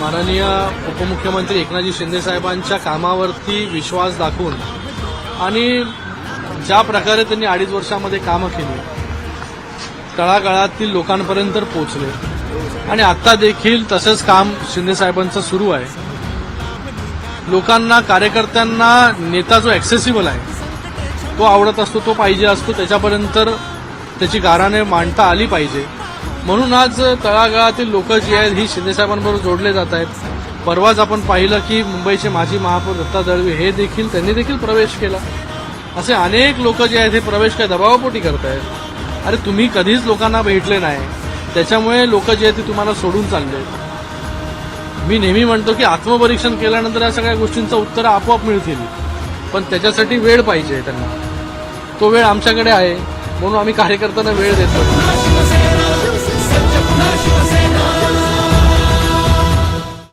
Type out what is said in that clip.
माननीय उपमुख्यमंत्री एकनाथजी शिंदे साहेबांच्या कामावरती विश्वास दाखवून आणि ज्या प्रकारे त्यांनी 2.5 वर्षामध्ये कामं केली, तळागाळातील लोकांपर्यंत पोहोचले आणि आता देखील तसंच काम शिंदे साहेबांचं सुरू आहे. लोकांना, कार्यकर्त्यांना नेता जो ॲक्सेसिबल आहे तो आवडत असतो, तो पाहिजे असतो, त्याच्यापर्यंत त्याची गाऱ्हाणे मांडता आली पाहिजे. म्हणून आज तळागाळातील लोक जी आहेत ही शिंदेसाहेबांबरोबर जोडले जात आहेत. परवाच आपण पाहिलं की मुंबईचे माजी महापौर दत्ता दळवी त्यांनी देखील प्रवेश केला. असे अनेक लोक जे आहेत हे प्रवेश काय दबावापोटी करतायत. अरे तुम्ही कधीच लोकांना भेटले नाही, त्याच्यामुळे लोक जे आहेत ते तुम्हाला सोडून चालले. मी नेहमी म्हणतो की आत्मपरीक्षण केल्यानंतर या सगळ्या गोष्टींचं उत्तर आपोआप मिळतील, पण त्याच्यासाठी वेळ पाहिजे त्यांना. तो वेळ आमच्याकडे आहे, म्हणून आम्ही कार्यकर्त्यांना वेळ देतो.